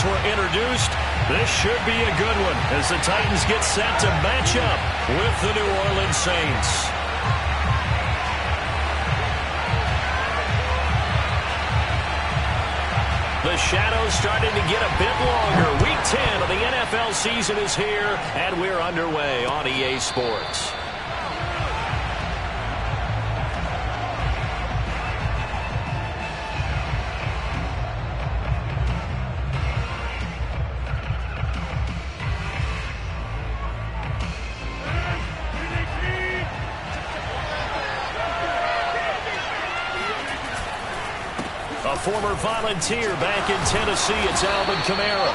names were introduced. This should be a good one as the Titans get set to match up with the New Orleans Saints. The shadow's starting to get a bit longer. Week 10 of the NFL season is here, and we're underway on EA Sports. A former Volunteer back in Tennessee, it's Alvin Kamara.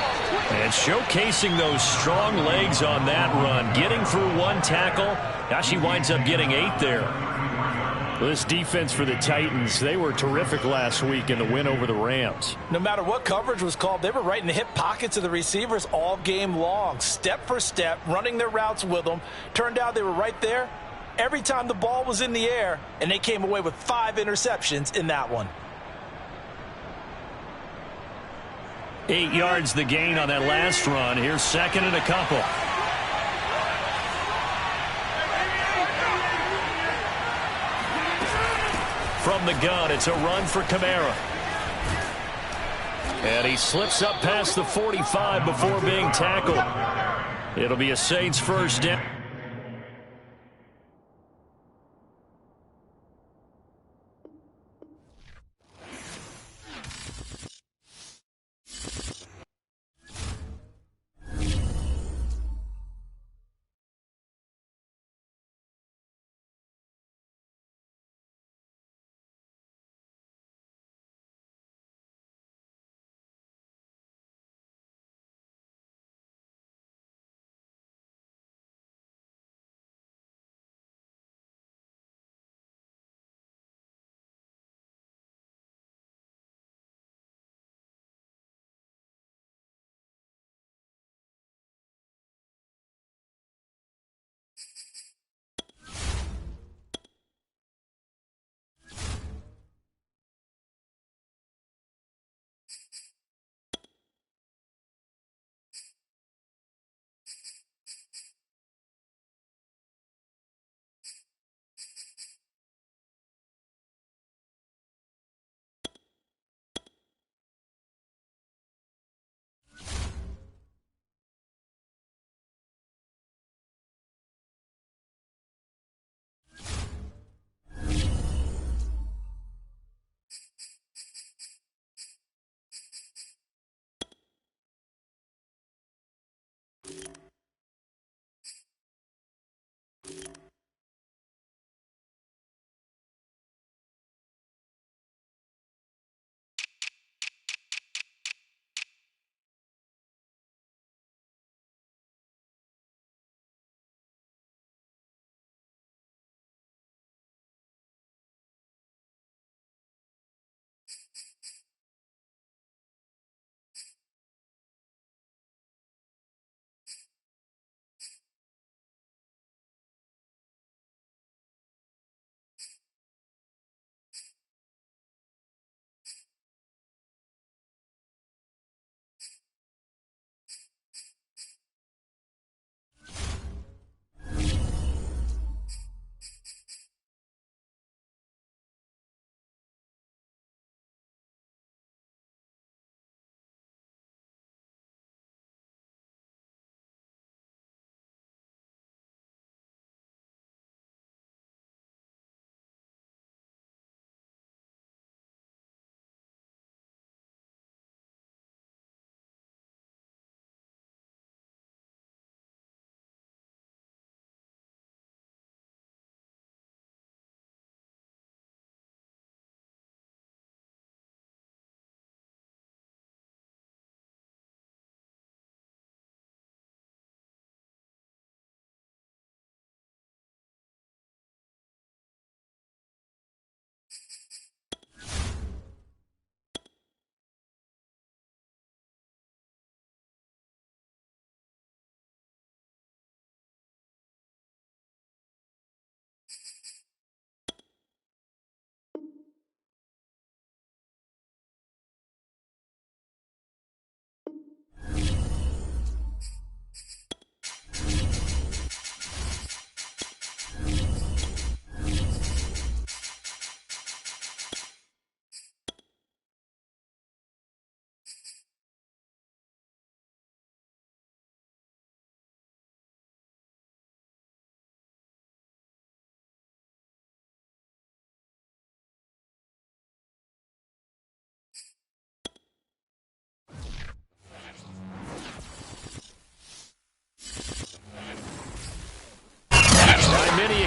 And showcasing those strong legs on that run, getting through one tackle. Now she winds up getting 8 there. Well, this defense for the Titans, they were terrific last week in the win over the Rams. No matter what coverage was called, they were right in the hip pockets of the receivers all game long, step for step, running their routes with them. Turned out they were right there every time the ball was in the air, and they came away with 5 interceptions in that one. 8 yards the gain on that last run. Here's second and a couple. From the gun, it's a run for Kamara. And he slips up past the 45 before being tackled. It'll be a Saints first down.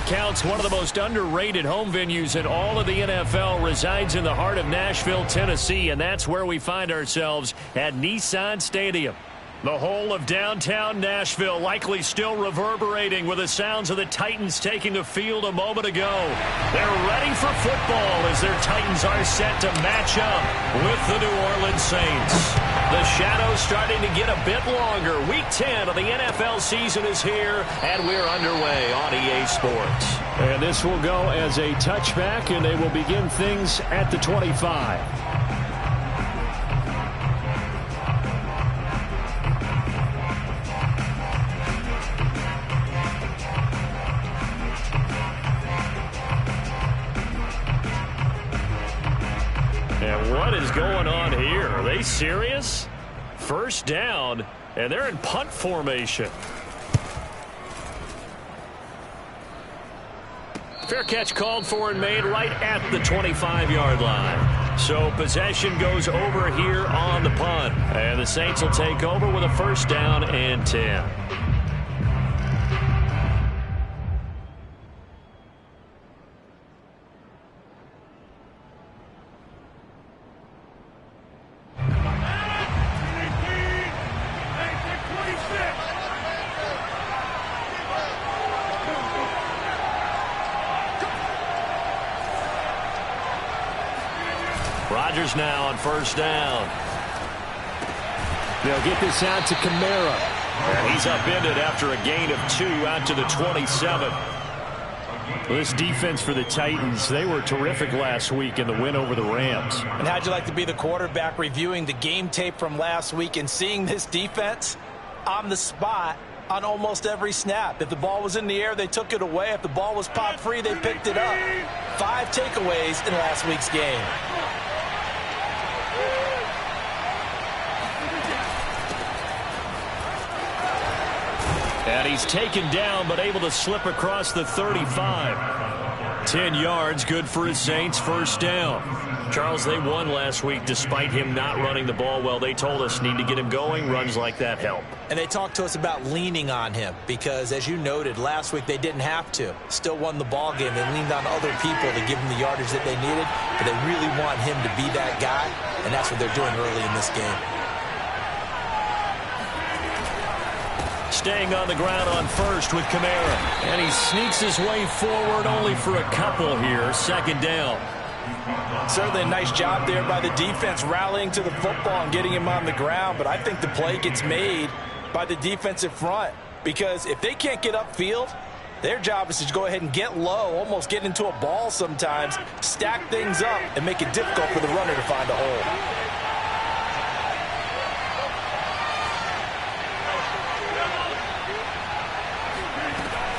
accounts, one of the most underrated home venues in all of the NFL resides in the heart of Nashville, Tennessee, and that's where we find ourselves at Nissan Stadium. The whole of downtown Nashville likely still reverberating with the sounds of the Titans taking the field a moment ago. They're ready for football as their Titans are set to match up with the New Orleans Saints. The shadow's starting to get a bit longer. Week 10 of the NFL season is here, and we're underway on EA Sports. And this will go as a touchback, and they will begin things at the 25. And what is going on here? Are they serious? First down, and they're in punt formation. Fair catch called for and made right at the 25-yard line. So possession goes over here on the punt. And the Saints will take over with a first down and 10. Rodgers now on first down. They'll get this out to Kamara. And he's upended after a gain of 2 out to the 27. This defense for the Titans, they were terrific last week in the win over the Rams. And how'd you like to be the quarterback reviewing the game tape from last week and seeing this defense on the spot on almost every snap? If the ball was in the air, they took it away. If the ball was popped free, they picked it up. 5 takeaways in last week's game. And he's taken down, but able to slip across the 35. 10 yards, good for his Saints, first down. Charles, they won last week despite him not running the ball well. They told us need to get him going. Runs like that help. And they talked to us about leaning on him because, as you noted, last week they didn't have to. Still won the ball game. They leaned on other people to give him the yardage that they needed, but they really want him to be that guy, and that's what they're doing early in this game. Staying on the ground on first with Kamara. And he sneaks his way forward only for a couple here. Second down. Certainly a nice job there by the defense rallying to the football and getting him on the ground. But I think the play gets made by the defensive front. Because if they can't get upfield, their job is to go ahead and get low, almost get into a ball sometimes, stack things up, and make it difficult for the runner to find a hole.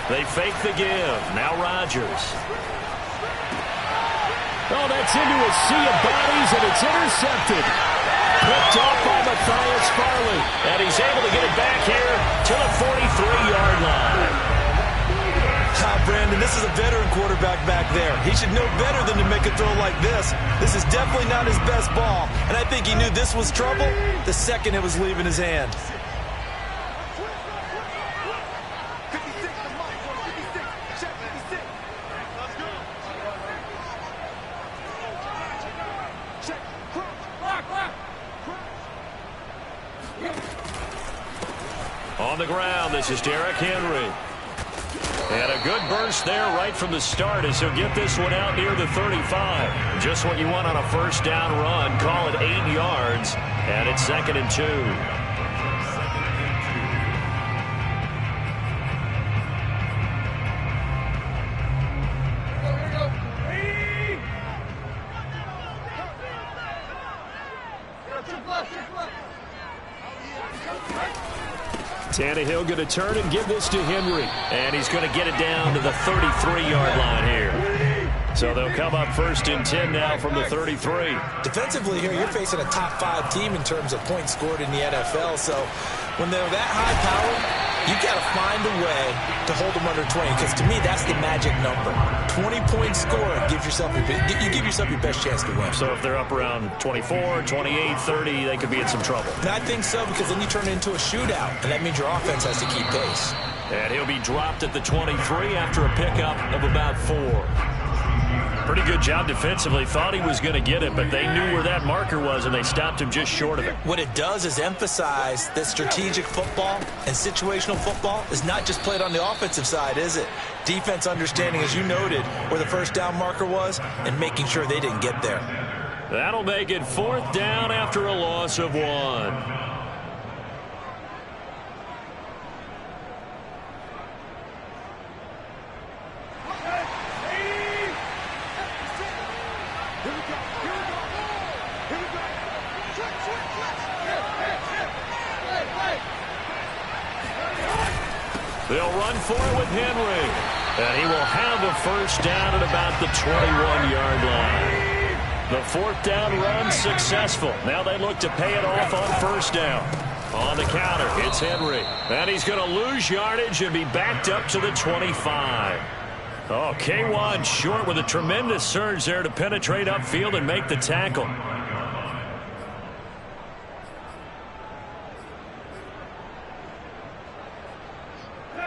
They fake the give. Now Rodgers. Oh, that's into a sea of bodies, and it's intercepted. Picked off by Matthias Farley. And he's able to get it back here to the 43-yard line. Brandon, this is a veteran quarterback back there. He should know better than to make a throw like this. This is definitely not his best ball, and I think he knew this was trouble the second it was leaving his hand. On the ground, this is Derrick Henry. And a good burst there right from the start as he'll get this one out near the 35. Just what you want on a first down run. Call it 8 yards, and it's 2nd and 2. Tannehill going to turn and give this to Henry. And he's going to get it down to the 33-yard line here. So they'll come up 1st and 10 now from the 33. Defensively here, you're facing a top 5 team in terms of points scored in the NFL. So when they're that high power, you got to find a way to hold them under 20. Because to me, that's the magic number. 20-point score gives yourself you give yourself your best chance to win. So if they're up around 24, 28, 30, they could be in some trouble. And I think so, because then you turn it into a shootout, and that means your offense has to keep pace. And he'll be dropped at the 23 after a pickup of about 4. Pretty good job defensively. Thought he was going to get it, but they knew where that marker was, and they stopped him just short of it. What it does is emphasize that strategic football and situational football is not just played on the offensive side, is it? Defense understanding, as you noted, where the first down marker was and making sure they didn't get there. That'll make it 4th down after a loss of 1. They'll run for it with Henry. And he will have a first down at about the 21-yard line. The 4th down run successful. Now they look to pay it off on first down. On the counter, it's Henry. And he's going to lose yardage and be backed up to the 25. Oh, K1 short with a tremendous surge there to penetrate upfield and make the tackle.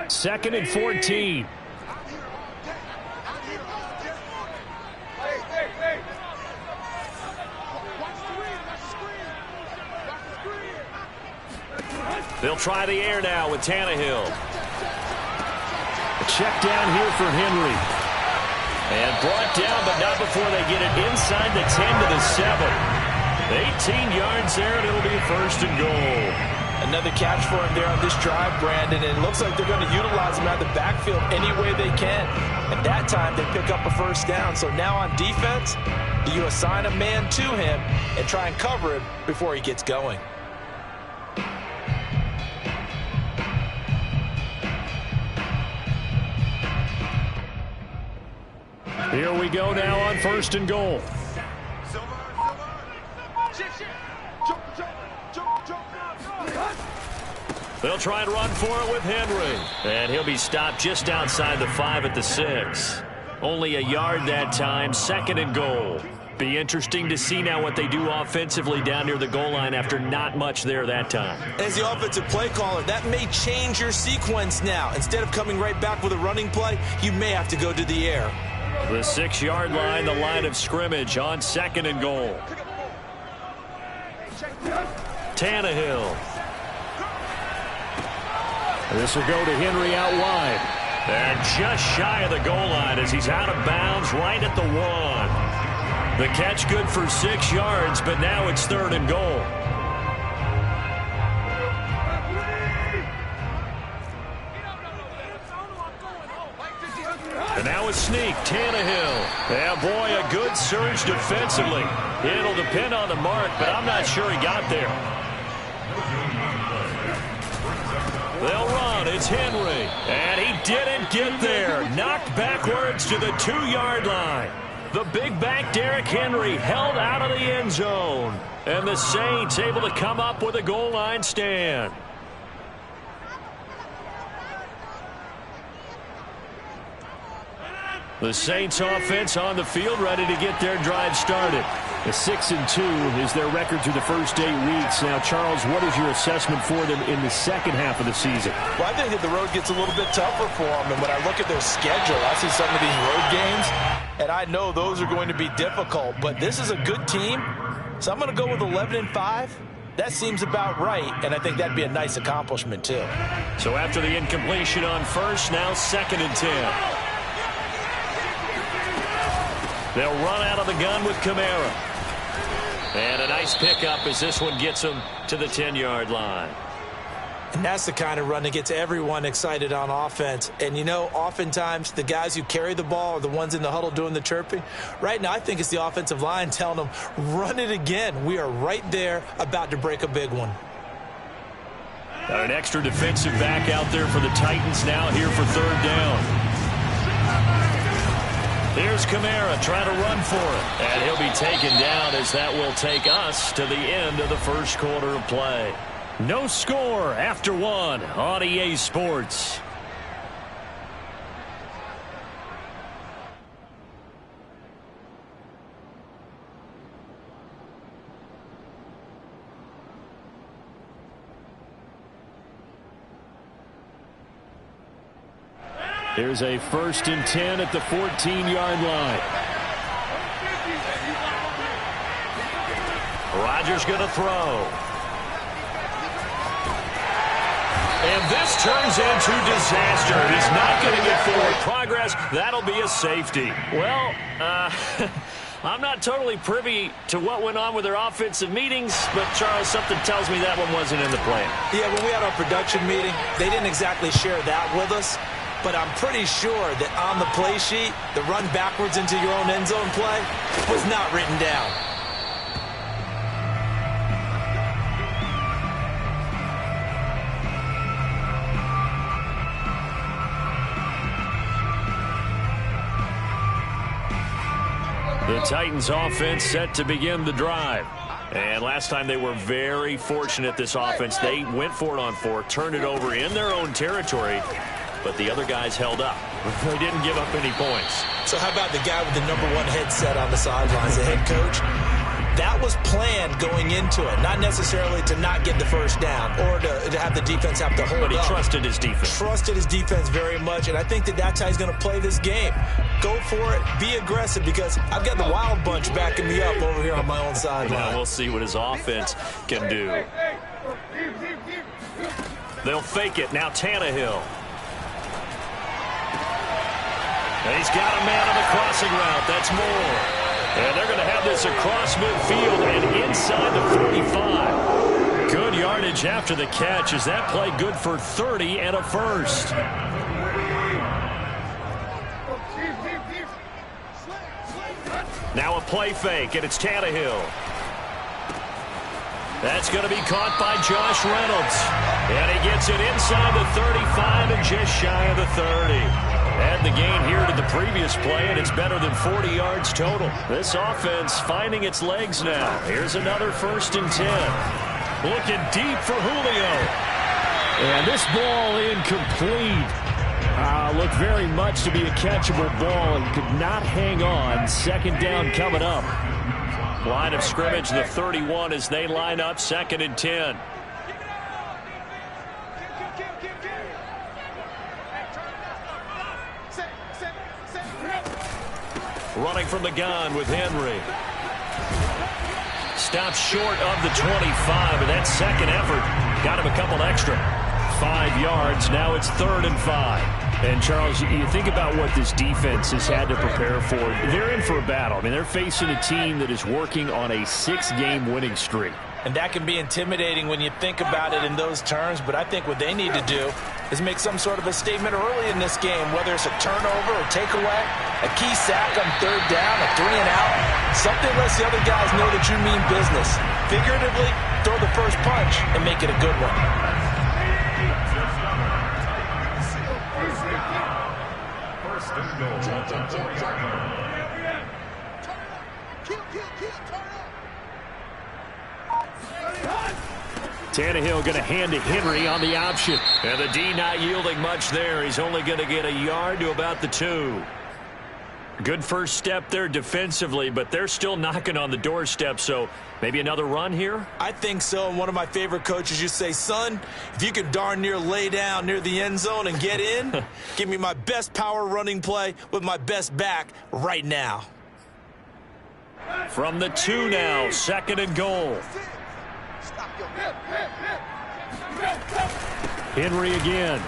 Second and 14. They'll try the air now with Tannehill. A check down here for Henry. And brought down, but not before they get it inside the 10 to the 7. 18 yards there, and it'll be first and goal. Another catch for him there on this drive, Brandon, and it looks like they're going to utilize him out of the backfield any way they can. And that time, they pick up a first down. So now on defense, do you assign a man to him and try and cover him before he gets going? Here we go now on first and goal. They'll try and run for it with Henry. And he'll be stopped just outside the 5 at the 6. Only a yard that time, second and goal. Be interesting to see now what they do offensively down near the goal line after not much there that time. As the offensive play caller, that may change your sequence now. Instead of coming right back with a running play, you may have to go to the air. The 6-yard line, the line of scrimmage on second and goal. Tannehill. This will go to Henry out wide. And just shy of the goal line as he's out of bounds right at the 1. The catch good for 6 yards, but now it's third and goal. And now a sneak, Tannehill. Yeah, boy, a good surge defensively. It'll depend on the mark, but I'm not sure he got there. They'll run. It's Henry. And he didn't get there. Knocked backwards to the 2-yard line. The big back Derrick Henry held out of the end zone. And the Saints able to come up with a goal line stand. The Saints offense on the field ready to get their drive started. The 6-2 is their record through the first 8 weeks. Now, Charles, what is your assessment for them in the second half of the season? Well, I think that the road gets a little bit tougher for them. And when I look at their schedule, I see some of these road games, and I know those are going to be difficult. But this is a good team, so I'm going to go with 11-5. That seems about right, and I think that'd be a nice accomplishment, too. So after the incompletion on first, now 2nd and 10. They'll run out of the gun with Kamara. And a nice pickup as this one gets them to the 10-yard line. And that's the kind of run that gets everyone excited on offense. And, you know, oftentimes the guys who carry the ball are the ones in the huddle doing the chirping. Right now, I think it's the offensive line telling them, run it again. We are right there about to break a big one. Got an extra defensive back out there for the Titans now here for third down. Here's Kamara trying to run for it. And he'll be taken down as that will take us to the end of the first quarter of play. No score after 1 on EA Sports. Here's a 1st and 10 at the 14-yard line. Rodgers going to throw. And this turns into disaster. He's not going to get forward progress. That'll be a safety. Well, I'm not totally privy to what went on with their offensive meetings, but, Charles, something tells me that one wasn't in the plan. Yeah, when we had our production meeting, they didn't exactly share that with us. But I'm pretty sure that on the play sheet, the run backwards into your own end zone play was not written down. The Titans offense set to begin the drive. And last time they were very fortunate, this offense. They went for it on 4, turned it over in their own territory, but the other guys held up. They didn't give up any points. So how about the guy with the #1 headset on the sidelines, the head coach? That was planned going into it, not necessarily to not get the first down or to have the defense have to hold up. But he trusted his defense. Trusted his defense very much, and I think that that's how he's going to play this game. Go for it. Be aggressive, because I've got the wild bunch backing me up over here on my own sideline. Now we'll see what his offense can do. They'll fake it. Now Tannehill. And he's got a man on the crossing route. That's Moore. And they're going to have this across midfield and inside the 45. Good yardage after the catch. Is that play good for 30 and a first? Now a play fake, and it's Tannehill. That's going to be caught by Josh Reynolds. And he gets it inside the 35 and just shy of the 30. Add the gain here to the previous play, and it's better than 40 yards total. This offense finding its legs now. Here's another 1st and 10. Looking deep for Julio. And this ball incomplete. Looked very much to be a catchable ball and could not hang on. 2nd down coming up. Line of scrimmage, the 31 as they line up, 2nd and 10. Running from the gun with Henry. Stops short of the 25, but that second effort got him a couple extra. 5 yards. Now it's 3rd and 5. And, Charles, you think about what this defense has had to prepare for. They're in for a battle. I mean, they're facing a team that is working on a 6-game winning streak. And that can be intimidating when you think about it in those terms, but I think what they need to do is make some sort of a statement early in this game, whether it's a turnover or takeaway, a key sack on 3rd down, a 3 and out, something lets the other guys know that you mean business. Figuratively, throw the first punch and make it a good one. Tannehill going to hand to Henry on the option. And the D not yielding much there. He's only going to get a yard to about the 2. Good first step there defensively, but they're still knocking on the doorstep, so maybe another run here? I think so, and one of my favorite coaches used to say, son, if you could darn near lay down near the end zone and get in, give me my best power running play with my best back right now. From the 2 now, 2nd and goal. Henry again.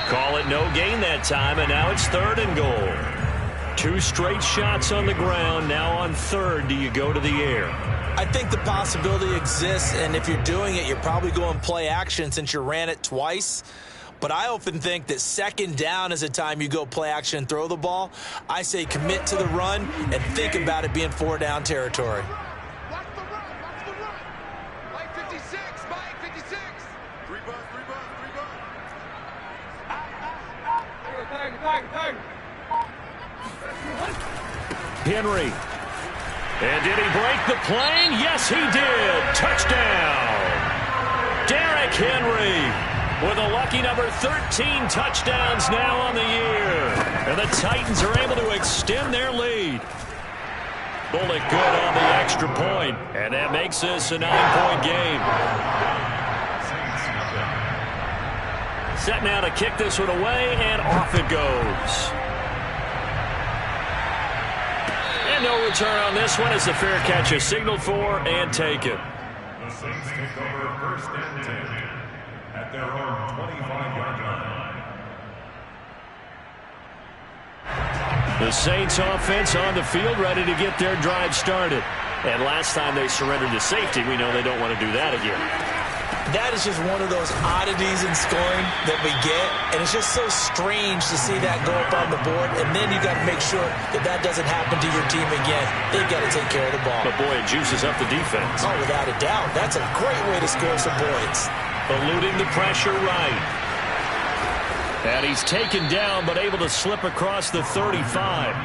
Call it no gain that time, and now it's 3rd and goal. 2 straight shots on the ground. Now on 3rd, do you go to the air? I think the possibility exists, and if you're doing it, you're probably going play action since you ran it twice. But I often think that 2nd down is a time you go play action and throw the ball. I say commit to the run and think about it being 4-down territory. Watch the run. Mike 56. Mike 56. 3 bucks. Henry. And did he break the plane? Yes, he did. Touchdown. Derrick Henry with a lucky number 13 touchdowns now on the year. And the Titans are able to extend their lead. Bullock good on the extra point, and that makes this a 9-point game. Set now to kick this one away, and off it goes. And no return on this one as the fair catch is signaled for and taken. The Saints take over first and 10 at their own 25-yard line. The Saints offense on the field, ready to get their drive started. And last time they surrendered to safety, we know they don't want to do that again. That is just one of those oddities in scoring that we get, and it's just so strange to see that go up on the board, and then you got to make sure that that doesn't happen to your team again. They've got to take care of the ball. But boy, it juices up the defense. Oh, without a doubt. That's a great way to score some points. Eluding the pressure right. And he's taken down, but able to slip across the 35.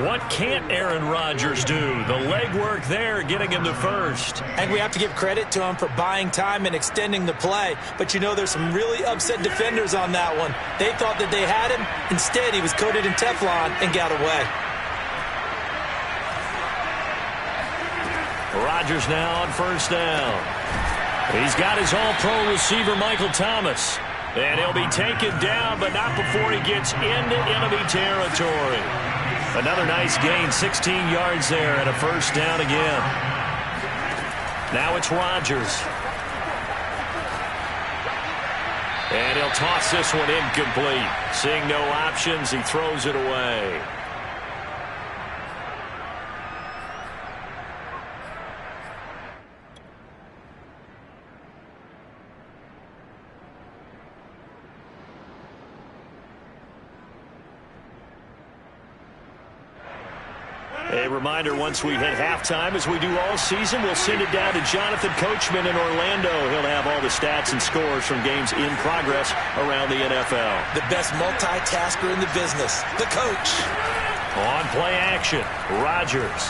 What can't Aaron Rodgers do? The legwork there, getting him to first. And we have to give credit to him for buying time and extending the play. But you know, there's some really upset defenders on that one. They thought that they had him. Instead, he was coated in Teflon and got away. Rodgers now on first down. He's got his all-pro receiver, Michael Thomas. And he'll be taken down, but not before he gets into enemy territory. Another nice gain, 16 yards there, and a first down again. Now it's Rodgers. And he'll toss this one incomplete. Seeing no options, he throws it away. A reminder, once we hit halftime, as we do all season, we'll send it down to Jonathan Coachman in Orlando. He'll have all the stats and scores from games in progress around the NFL. The best multitasker in the business, the coach. On play action, Rodgers.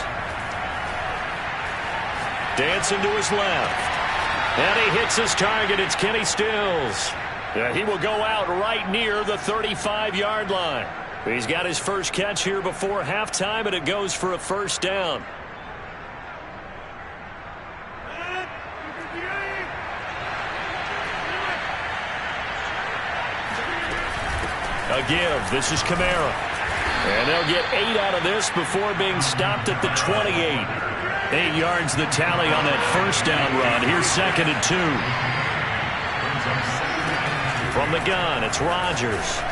Dancing to his left. And he hits his target. It's Kenny Stills. He will go out right near the 35-yard line. He's got his first catch here before halftime, and it goes for a first down. A give. This is Kamara. And they'll get 8 out of this before being stopped at the 28. 8 yards the tally on that first down run. Here's 2nd and 2. From the gun, it's Rodgers.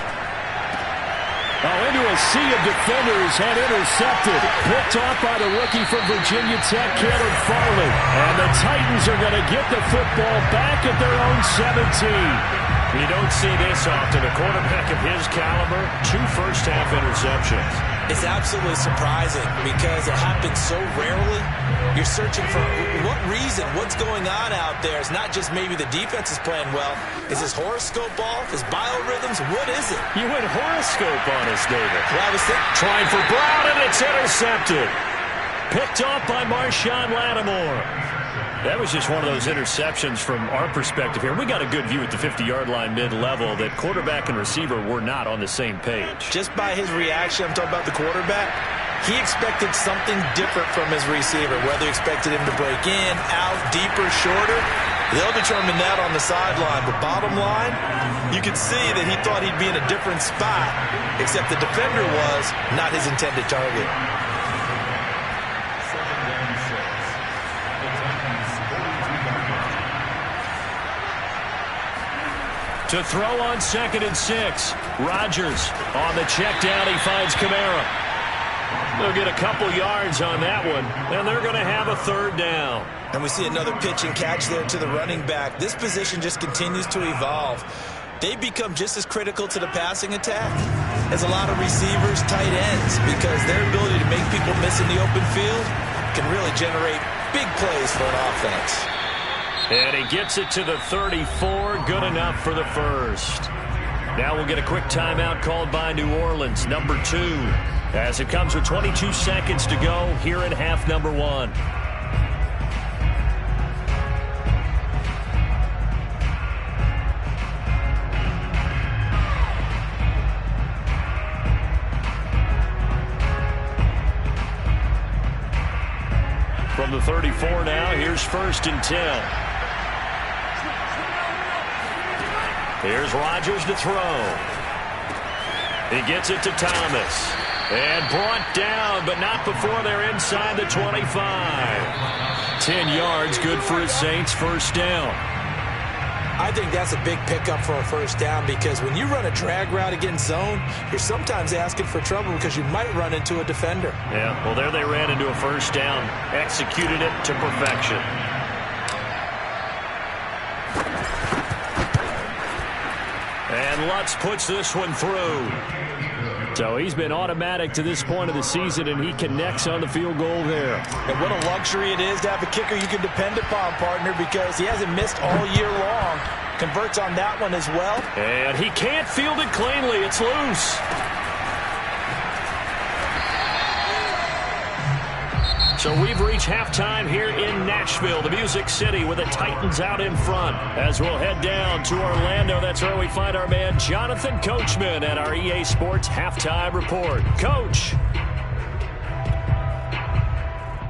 Into a sea of defenders and intercepted. Picked off by the rookie from Virginia Tech, Caleb Farley. And the Titans are going to get the football back at their own 17. You don't see this often. A quarterback of his caliber, 2 first-half interceptions. It's absolutely surprising because it happens so rarely. You're searching for what reason, what's going on out there. It's not just maybe the defense is playing well. Is his horoscope off? His biorhythms? What is it? You went horoscope on us, David. Well, I was trying for Brown, and it's intercepted. Picked off by Marshawn Lattimore. That was just one of those interceptions from our perspective here. We got a good view at the 50-yard line mid-level that quarterback and receiver were not on the same page. Just by his reaction, I'm talking about the quarterback, he expected something different from his receiver, whether he expected him to break in, out, deeper, shorter. They'll determine that on the sideline. But bottom line, you could see that he thought he'd be in a different spot, except the defender was not his intended target. To throw on 2nd and 6. Rodgers on the check down. He finds Kamara. They'll get a couple yards on that one, and they're going to have a 3rd down. And we see another pitch and catch there to the running back. This position just continues to evolve. They become just as critical to the passing attack as a lot of receivers, tight ends, because their ability to make people miss in the open field can really generate big plays for an offense. And he gets it to the 34. Good enough for the first. Now we'll get a quick timeout called by New Orleans, number 2, as it comes with 22 seconds to go here in half number 1. From the 34 now, here's 1st and 10. Here's Rodgers to throw. He gets it to Thomas. And brought down, but not before they're inside the 25. 10 yards, good for his Saints, first down. I think that's a big pickup for a first down because when you run a drag route against zone, you're sometimes asking for trouble because you might run into a defender. Yeah, well, there they ran into a first down. Executed it to perfection. And Lutz puts this one through. So he's been automatic to this point of the season, and he connects on the field goal there. And what a luxury it is to have a kicker you can depend upon, partner, because he hasn't missed all year long. Converts on that one as well. And he can't field it cleanly. It's loose. So we've reached halftime here in Nashville, the Music City, with the Titans out in front. As we'll head down to Orlando, that's where we find our man Jonathan Coachman at our EA Sports Halftime Report. Coach.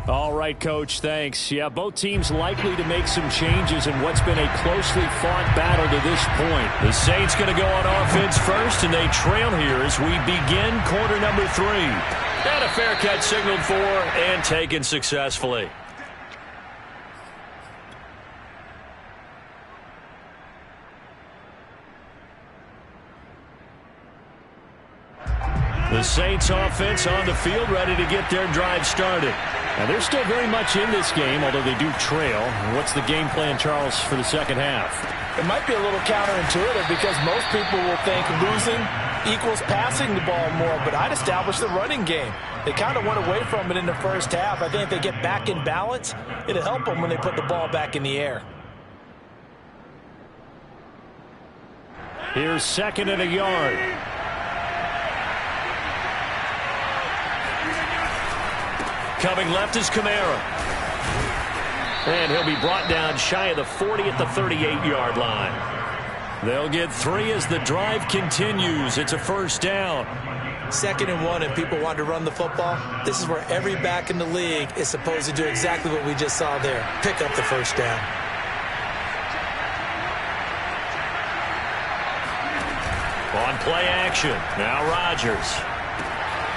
All right, Coach, thanks. Yeah, both teams likely to make some changes in what's been a closely fought battle to this point. The Saints going to go on offense first, and they trail here as we begin quarter number 3. And a fair catch signaled for and taken successfully. The Saints offense on the field, ready to get their drive started. Now, they're still very much in this game, although they do trail. What's the game plan, Charles, for the second half? It might be a little counterintuitive because most people will think losing equals passing the ball more, but I'd establish the running game. They kind of went away from it in the first half. I think if they get back in balance, it'll help them when they put the ball back in the air. Here's 2nd and a yard. Coming left is Kamara. And he'll be brought down shy of the 40 at the 38-yard line. They'll get 3 as the drive continues. It's a first down. 2nd and 1, and people want to run the football. This is where every back in the league is supposed to do exactly what we just saw there. Pick up the first down. On play action. Now Rodgers.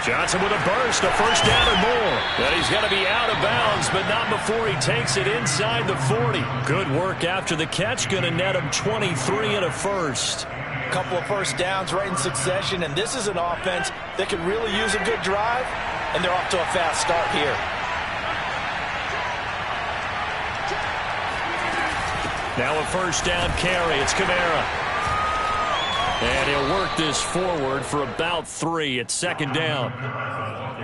Johnson with a burst, a first down or more. And he's going to be out of bounds, but not before he takes it inside the 40. Good work after the catch. Going to net him 23 and a first. A couple of first downs right in succession, and this is an offense that could really use a good drive, and they're off to a fast start here. Now a first down carry. It's Kamara. And he'll work this forward for about 3 at 2nd down.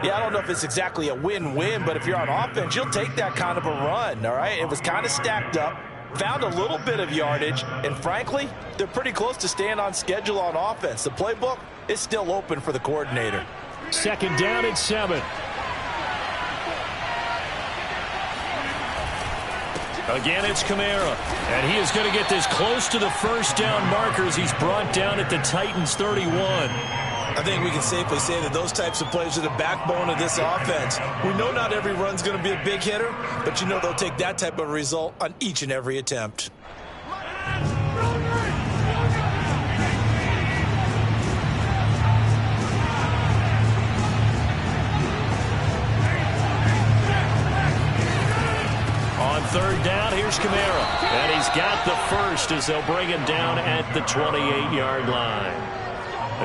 Yeah, I don't know if it's exactly a win-win, but if you're on offense, you'll take that kind of a run, all right? It was kind of stacked up, found a little bit of yardage, and frankly, they're pretty close to staying on schedule on offense. The playbook is still open for the coordinator. 2nd down and 7. Again, it's Kamara. And he is going to get this close to the first down markers. He's brought down at the Titans 31. I think we can safely say that those types of plays are the backbone of this offense. We know not every run's going to be a big hitter, but you know they'll take that type of result on each and every attempt. On 3rd down, here's Kamara. And he's got the first as they'll bring him down at the 28-yard line.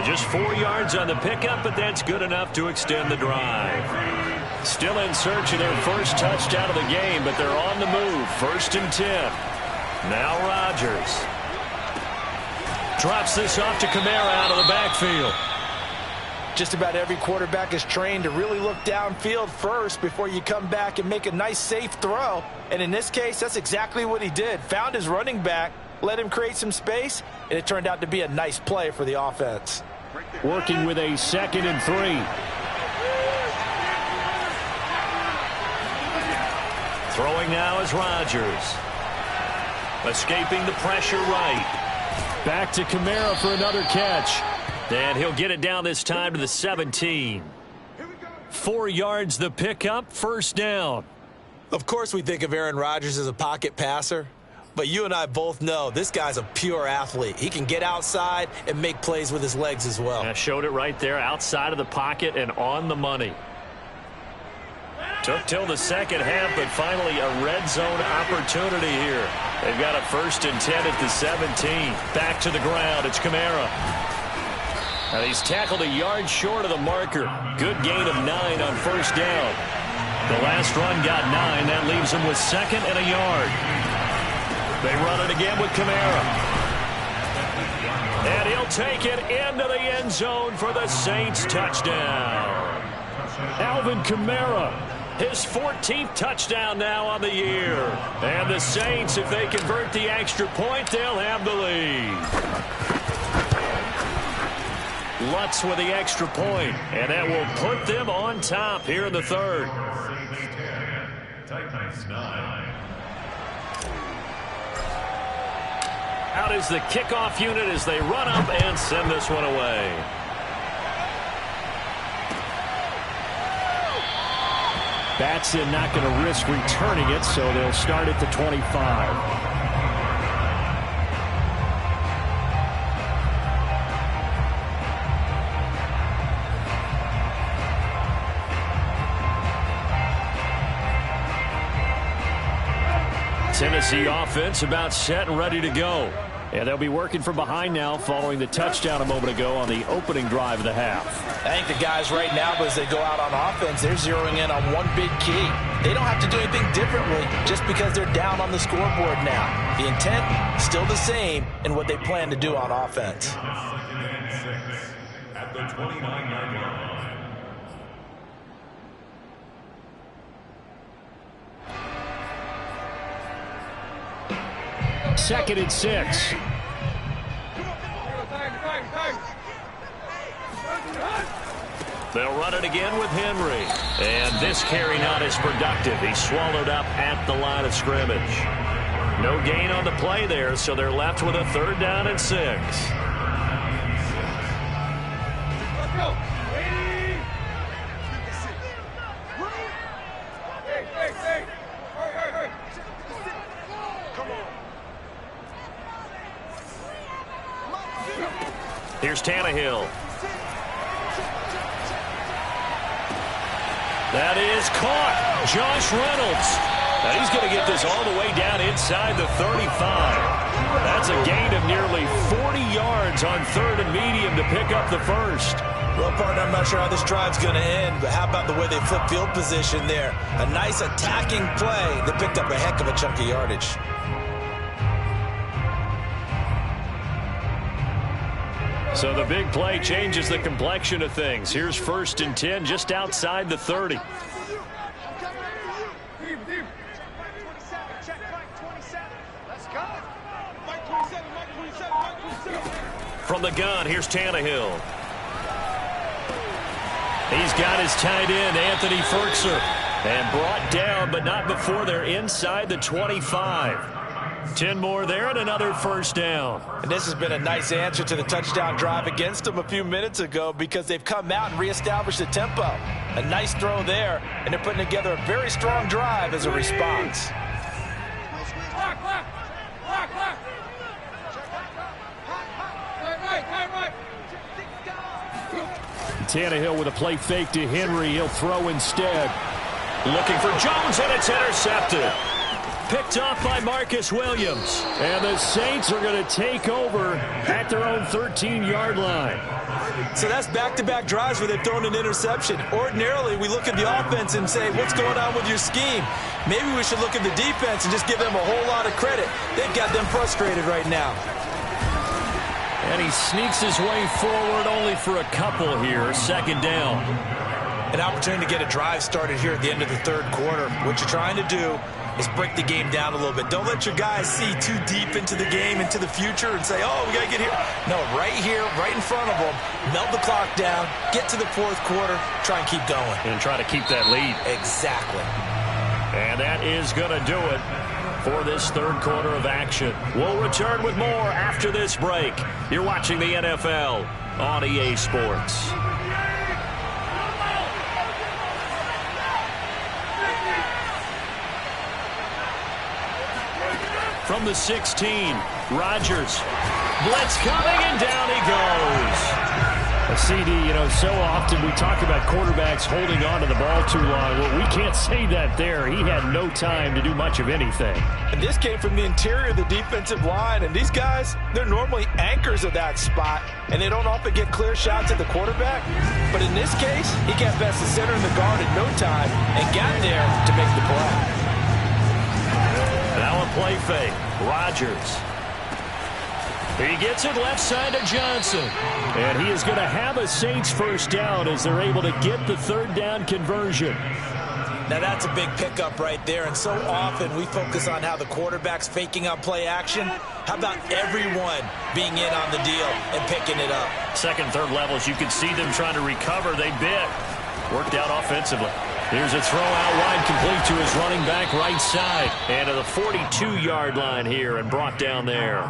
Just 4 yards on the pickup, but that's good enough to extend the drive. Still in search of their first touchdown of the game, but they're on the move. 1st and 10. Now Rodgers. Drops this off to Kamara out of the backfield. Just about every quarterback is trained to really look downfield first before you come back and make a nice, safe throw. And in this case, that's exactly what he did. Found his running back, let him create some space, and it turned out to be a nice play for the offense. Working with a 2nd and 3. Throwing now is Rodgers. Escaping the pressure right. Back to Kamara for another catch. And he'll get it down this time to the 17. 4 yards the pickup, first down. Of course we think of Aaron Rodgers as a pocket passer, but you and I both know this guy's a pure athlete. He can get outside and make plays with his legs as well. Yeah, showed it right there, outside of the pocket and on the money. Took till the second half, but finally a red zone opportunity here. They've got a 1st and 10 at the 17. Back to the ground. It's Kamara. And he's tackled a yard short of the marker. Good gain of 9 on 1st down. The last run got 9. That leaves him with 2nd and a yard. They run it again with Kamara. And he'll take it into the end zone for the Saints touchdown. Alvin Kamara. His 14th touchdown now on the year. And the Saints, if they convert the extra point, they'll have the lead. Lutz with the extra point, and that will put them on top here in the 3rd. Out is the kickoff unit as they run up and send this one away. Batson not going to risk returning it, so they'll start at the 25. Tennessee offense about set and ready to go. And they'll be working from behind now following the touchdown a moment ago on the opening drive of the half. I think the guys right now, as they go out on offense, they're zeroing in on one big key. They don't have to do anything differently just because they're down on the scoreboard now. The intent, still the same in what they plan to do on offense. At the 29-yard line. 2nd and 6. They'll run it again with Henry. And this carry not as productive. He's swallowed up at the line of scrimmage. No gain on the play there, so they're left with a 3rd down and 6. Here's Tannehill. That is caught. Josh Reynolds. Now he's going to get this all the way down inside the 35. That's a gain of nearly 40 yards on 3rd and medium to pick up the 1st. Well, partner, I'm not sure how this drive's going to end, but how about the way they flip field position there? A nice attacking play. They picked up a heck of a chunk of yardage. So the big play changes the complexion of things. Here's 1st and 10 just outside the 30. From the gun, here's Tannehill. He's got his tight end, Anthony Firkser. And brought down, but not before they're inside the 25. 10 more there and another 1st down. And this has been a nice answer to the touchdown drive against them a few minutes ago because they've come out and reestablished the tempo. A nice throw there, and they're putting together a very strong drive as a response. Tannehill with a play fake to Henry. He'll throw instead. Looking for Jones, and it's intercepted. Picked off by Marcus Williams. And the Saints are going to take over at their own 13-yard line. So that's back-to-back drives where they've thrown an interception. Ordinarily, we look at the offense and say, what's going on with your scheme? Maybe we should look at the defense and just give them a whole lot of credit. They've got them frustrated right now. And he sneaks his way forward only for a couple here. 2nd down. An opportunity to get a drive started here at the end of the 3rd quarter. What you're trying to do is break the game down a little bit. Don't let your guys see too deep into the game, into the future, and say, oh, we got to get here. No, right here, right in front of them, melt the clock down, get to the 4th quarter, try and keep going. And try to keep that lead. Exactly. And that is going to do it for this 3rd quarter of action. We'll return with more after this break. You're watching the NFL on EA Sports. From from the 16. Rodgers. Blitz coming, and down he goes. A CD, so often we talk about quarterbacks holding on to the ball too long. Well, we can't say that there. He had no time to do much of anything. And this came from the interior of the defensive line. And these guys, they're normally anchors of that spot. And they don't often get clear shots at the quarterback. But in this case, he got past the center and the guard in no time and got there to make the play. Now a play fake. Rodgers. He gets it left side to Johnson. And he is going to have a Saints first down as they're able to get the third down conversion. Now that's a big pickup right there, and so often we focus on how the quarterback's faking on play action. How about everyone being in on the deal and picking it up? Second, third levels, you can see them trying to recover. They bit. Worked out offensively. Here's a throw out wide, complete to his running back right side. And to the 42-yard line here and brought down there.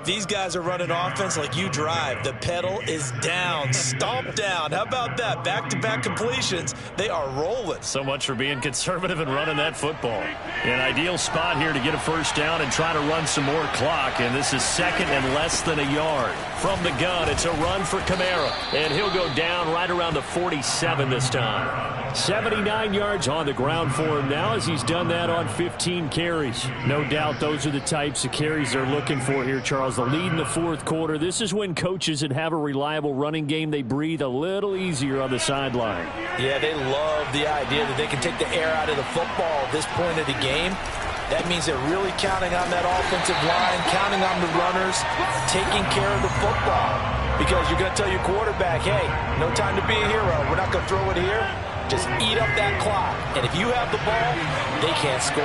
These guys are running offense like you drive. The pedal is down, stomped down. How about that? Back-to-back completions. They are rolling. So much for being conservative and running that football. An ideal spot here to get a first down and try to run some more clock. And this is second and less than a yard. From the gun, it's a run for Kamara. And he'll go down right around the 47 this time. 79 yards on the ground for him now as he's done that on 15 carries. No doubt those are the types of carries they're looking for here, Charles. The lead in the fourth quarter. This is when coaches that have a reliable running game, they breathe a little easier on the sideline. Yeah, they love the idea that they can take the air out of the football at this point of the game. That means they're really counting on that offensive line, counting on the runners, taking care of the football. Because you're going to tell your quarterback, hey, no time to be a hero. We're not going to throw it here. Just eat up that clock. And if you have the ball, they can't score.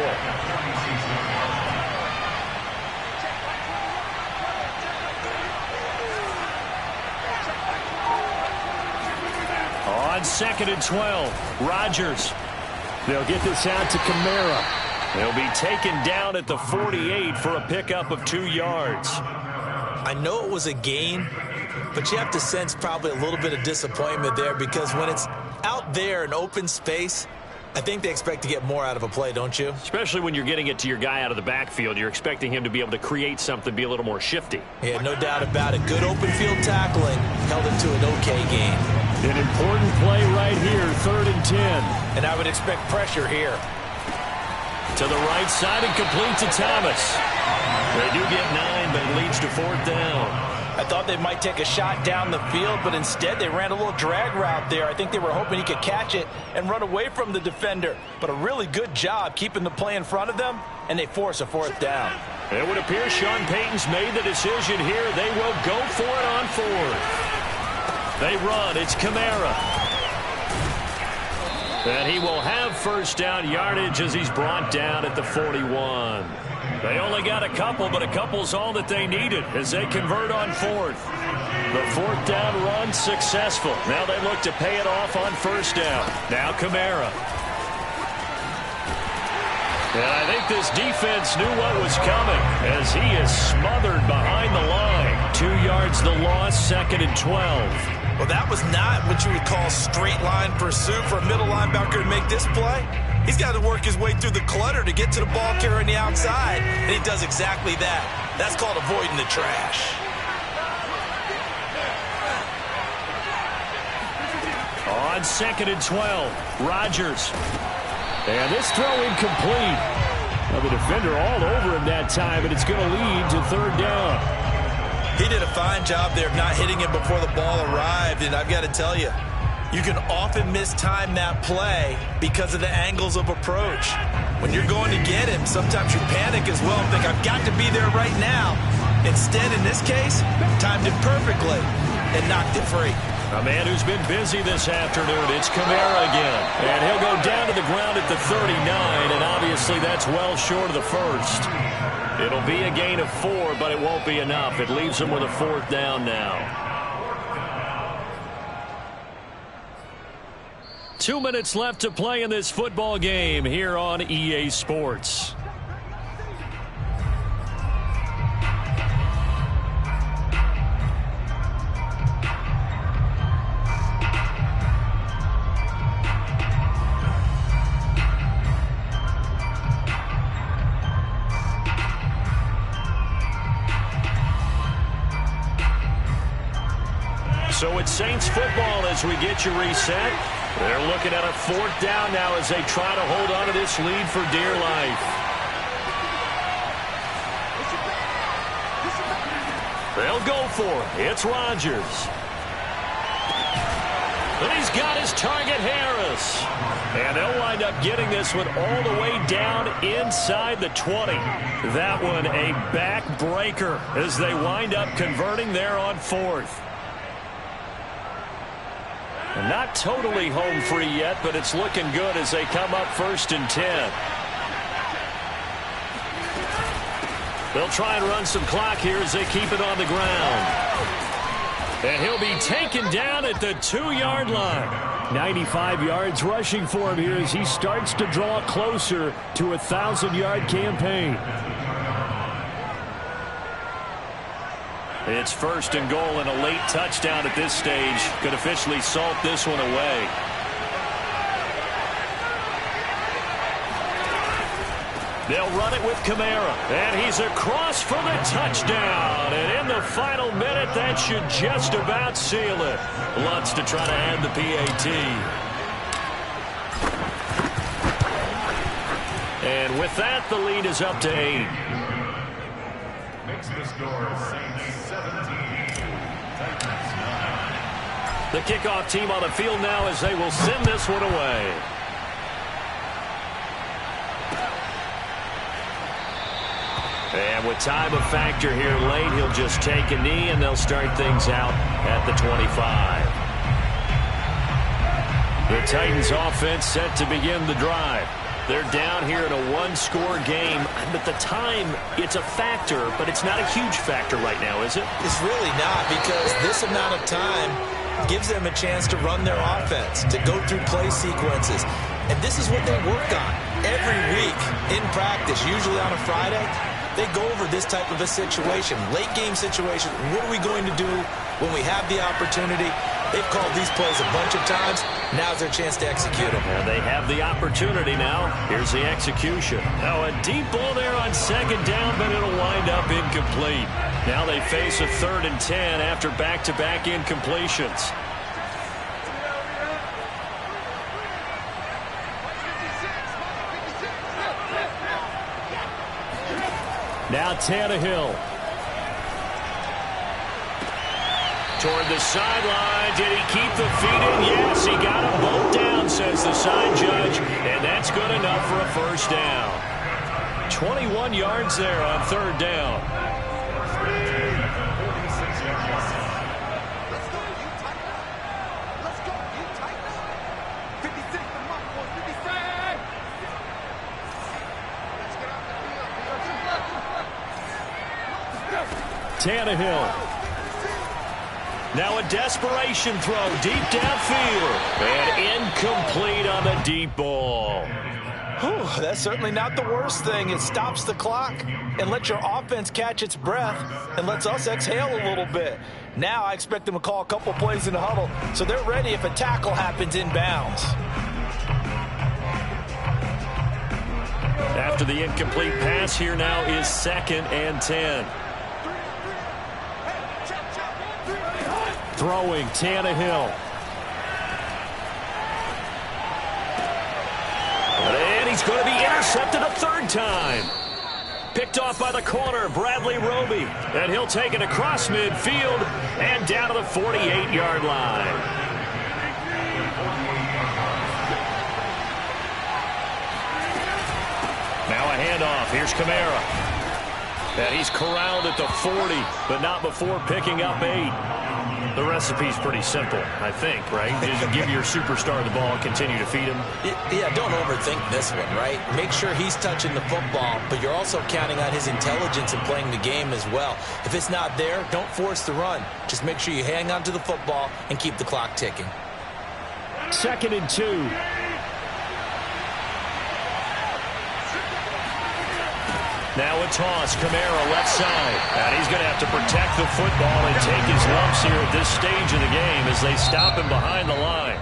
On second and 12, Rodgers. They'll get this out to Kamara. He'll be taken down at the 48 for a pickup of 2 yards. I know it was a gain, but you have to sense probably a little bit of disappointment there because when it's out there in open space, I think they expect to get more out of a play, don't you? Especially when you're getting it to your guy out of the backfield. You're expecting him to be able to create something, be a little more shifty. Yeah, no doubt about it. Good open field tackling held him to an okay game. An important play right here, 3rd and 10. And I would expect pressure here. To the right side and complete to Thomas. They do get 9, but it leads to 4th down. I thought they might take a shot down the field, but instead they ran a little drag route there. I think they were hoping he could catch it and run away from the defender. But a really good job keeping the play in front of them, and they force a 4th down. It would appear Sean Payton's made the decision here. They will go for it on 4th. They run. It's Kamara. And he will have first down yardage as he's brought down at the 41. They only got a couple, but a couple's all that they needed as they convert on 4th. The 4th down run successful. Now they look to pay it off on first down. Now Kamara. And I think this defense knew what was coming as he is smothered behind the line. 2 yards the loss, 2nd and 12. Well, that was not what you would call straight line pursuit for a middle linebacker to make this play. He's got to work his way through the clutter to get to the ball carrier on the outside, and he does exactly that. That's called avoiding the trash. On 2nd and 12, Rodgers. And this throw incomplete. Well, the defender all over him that time, and it's going to lead to 3rd down. He did a fine job there of not hitting him before the ball arrived, and I've got to tell you, you can often mistime that play because of the angles of approach. When you're going to get him, sometimes you panic as well and think, I've got to be there right now. Instead, in this case, timed it perfectly and knocked it free. A man who's been busy this afternoon, it's Kamara again. And he'll go down to the ground at the 39, and obviously that's well short of the first. It'll be a gain of 4, but it won't be enough. It leaves them with a 4th down now. 2 minutes left to play in this football game here on EA Sports. So it's Saints football as we get you reset. They're looking at a 4th down now as they try to hold on to this lead for dear life. They'll go for it. It's Rodgers. And he's got his target, Harris. And they'll wind up getting this one all the way down inside the 20. That one a backbreaker as they wind up converting there on 4th. And not totally home free yet, but it's looking good as they come up 1st and 10. They'll try and run some clock here as they keep it on the ground. And he'll be taken down at the 2-yard line. 95 yards rushing for him here as he starts to draw closer to a 1,000-yard campaign. It's 1st and goal, and a late touchdown at this stage could officially salt this one away. They'll run it with Kamara, and he's across for the touchdown. And in the final minute, that should just about seal it. Lutz to try to add the PAT. And with that, the lead is up to 8. Makes the score Saints 17, Titans 9. The kickoff team on the field now as they will send this one away. And with time a factor here late, he'll just take a knee, and they'll start things out at the 25. The Titans offense set to begin the drive. They're down here in a 1-score game, but the time, it's a factor, but it's not a huge factor right now, is it? It's really not, because this amount of time gives them a chance to run their offense, to go through play sequences. And this is what they work on every week in practice, usually on a Friday. They go over this type of a situation, late game situation. What are we going to do when we have the opportunity? They've called these plays a bunch of times. Now's their chance to execute them. And they have the opportunity now. Here's the execution. Now a deep ball there on 2nd down, but it'll wind up incomplete. Now they face a 3rd and 10 after back-to-back incompletions. Now Tannehill. Toward the sideline. Did he keep the feet in? Yes, he got them both down, says the side judge. And that's good enough for a 1st down. 21 yards there on 3rd down. Tannehill. Now a desperation throw deep downfield. And incomplete on the deep ball. Whew, that's certainly not the worst thing. It stops the clock and lets your offense catch its breath and lets us exhale a little bit. Now I expect them to call a couple plays in the huddle so they're ready if a tackle happens inbounds. After the incomplete pass, here now is 2nd and 10. Throwing Tannehill. And he's going to be intercepted a 3rd time. Picked off by the corner, Bradley Roby. And he'll take it across midfield and down to the 48-yard line. Now a handoff. Here's Kamara. And he's corralled at the 40, but not before picking up 8. The recipe's pretty simple, I think, right? Just give your superstar the ball and continue to feed him. Yeah, don't overthink this one, right? Make sure he's touching the football, but you're also counting on his intelligence in playing the game as well. If it's not there, don't force the run. Just make sure you hang on to the football and keep the clock ticking. 2nd and 2. Now a toss, Kamara left side. And he's going to have to protect the football and take his lumps here at this stage of the game as they stop him behind the line.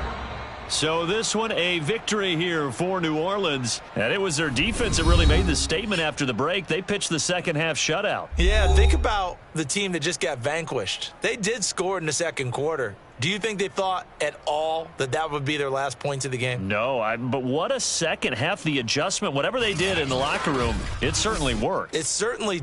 So this one a victory here for New Orleans. And it was their defense that really made the statement after the break. They pitched the second half shutout. Yeah, think about the team that just got vanquished. They did score in the second quarter. Do you think they thought at all that that would be their last points of the game? No, but what a second half. The adjustment, whatever they did in the locker room, it certainly worked. It certainly